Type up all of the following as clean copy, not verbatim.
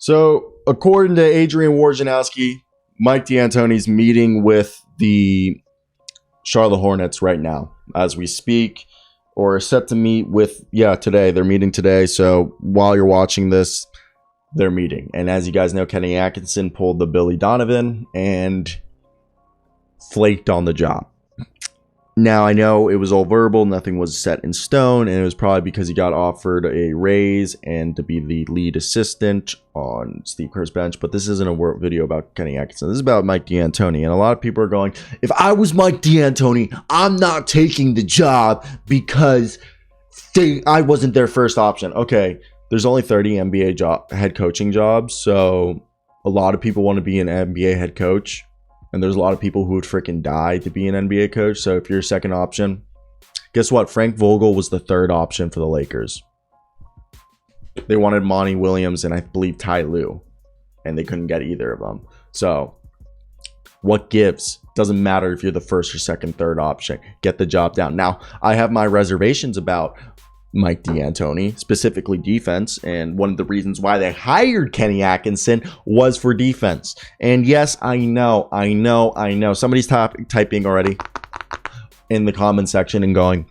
So, according to Adrian Wojnarowski, Mike D'Antoni's meeting with the Charlotte Hornets right now as we speak, or set to meet with, today. They're meeting today. So, while you're watching this, they're meeting. And as you guys know, Kenny Atkinson pulled the Billy Donovan and flaked on the job. Now, I know it was all verbal, nothing was set in stone, and it was probably because he got offered a raise and to be the lead assistant on Steve Kerr's bench, but this isn't a video about Kenny Atkinson. This is about Mike D'Antoni, and a lot of people are going, if I was Mike D'Antoni, I'm not taking the job because I wasn't their first option. Okay, there's only 30 NBA head coaching jobs, so a lot of people want to be an NBA head coach. And there's a lot of people who would freaking die to be an NBA coach. So if you're a second option, guess what? Frank Vogel was the third option for the Lakers. They wanted Monty Williams and I believe Ty Lue. And they couldn't get either of them. So what gives? Doesn't matter if you're the first or second, third option. Get the job done. Now, I have my reservations about Mike D'Antoni, specifically defense, and one of the reasons why they hired Kenny Atkinson was for defense. And yes, I know. Somebody's typing already in the comment section and going,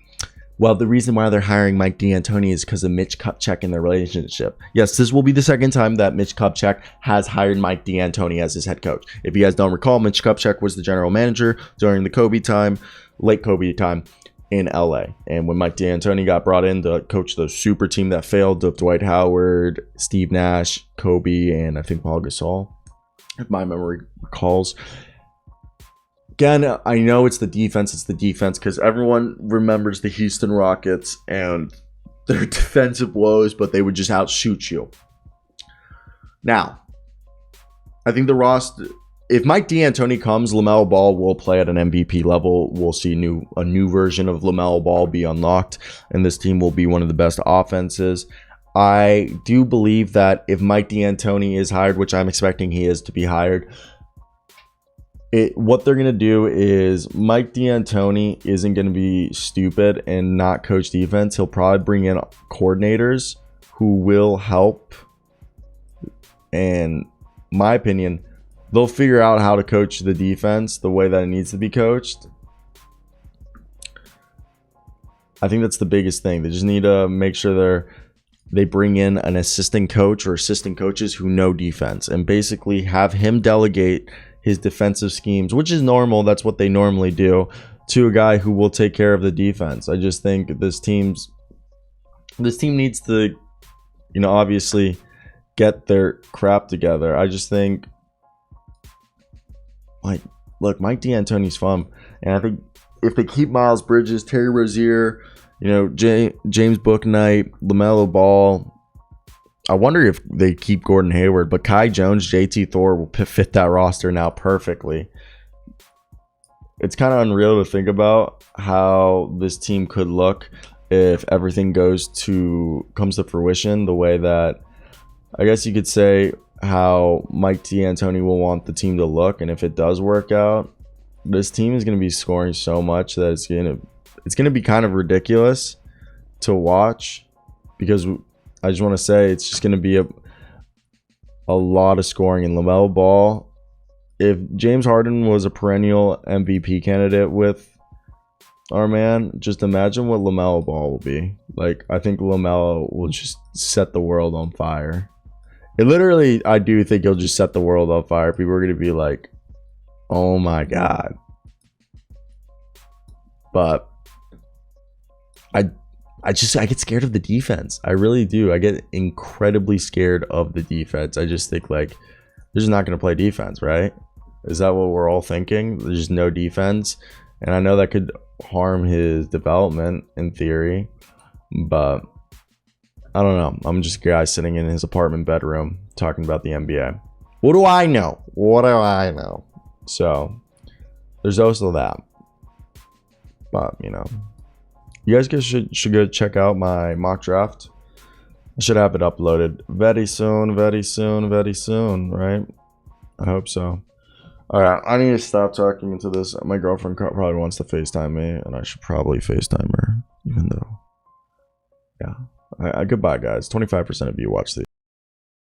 well, the reason why they're hiring Mike D'Antoni is because of Mitch Kupchak and their relationship. Yes, this will be the second time that Mitch Kupchak has hired Mike D'Antoni as his head coach. If you guys don't recall, Mitch Kupchak was the general manager during the late Kobe time, in LA. And when Mike D'Antoni got brought in to coach the super team that failed of Dwight Howard, Steve Nash, Kobe, and I think Paul Gasol, if my memory recalls. Again, I know it's the defense because everyone remembers the Houston Rockets and their defensive woes, but they would just outshoot you. Now, I think the roster, if Mike D'Antoni comes, LaMelo Ball will play at an MVP level. We'll see a new version of LaMelo Ball be unlocked, and this team will be one of the best offenses. I do believe that if Mike D'Antoni is hired, which I'm expecting he is to be hired, what they're going to do is Mike D'Antoni isn't going to be stupid and not coach defense. He'll probably bring in coordinators who will help, and my opinion, they'll figure out how to coach the defense the way that it needs to be coached. I think that's the biggest thing. They just need to make sure they bring in an assistant coach or assistant coaches who know defense and basically have him delegate his defensive schemes, which is normal. That's what they normally do, to a guy who will take care of the defense. I just think this team needs to, obviously get their crap together. I just think, look, Mike D'Antoni's fun, and I think if they keep Miles Bridges, Terry Rozier, James Bouknight, LaMelo Ball, I wonder if they keep Gordon Hayward, but Kai Jones, JT Thor will fit that roster now perfectly. It's kind of unreal to think about how this team could look if everything comes to fruition the way that, I guess you could say, how Mike D'Antoni will want the team to look. And if it does work out, this team is going to be scoring so much that it's going to be kind of ridiculous to watch, because I just want to say it's just going to be a lot of scoring. In LaMelo Ball, if James Harden was a perennial MVP candidate with our man, just imagine what LaMelo Ball will be. I think LaMelo will just set the world on fire. I do think he'll just set the world on fire. People are going to be like, oh my God. But I get scared of the defense. I really do. I get incredibly scared of the defense. I just think they're just not going to play defense, right? Is that what we're all thinking? There's just no defense. And I know that could harm his development in theory, but I don't know. I'm just a guy sitting in his apartment bedroom talking about the NBA. What do I know? So there's also that. But, you guys should go check out my mock draft. I should have it uploaded very soon, right? I hope so. All right, I need to stop talking into this. My girlfriend probably wants to FaceTime me, and I should probably FaceTime her, even though, yeah. Goodbye, guys. 25% of you watch these.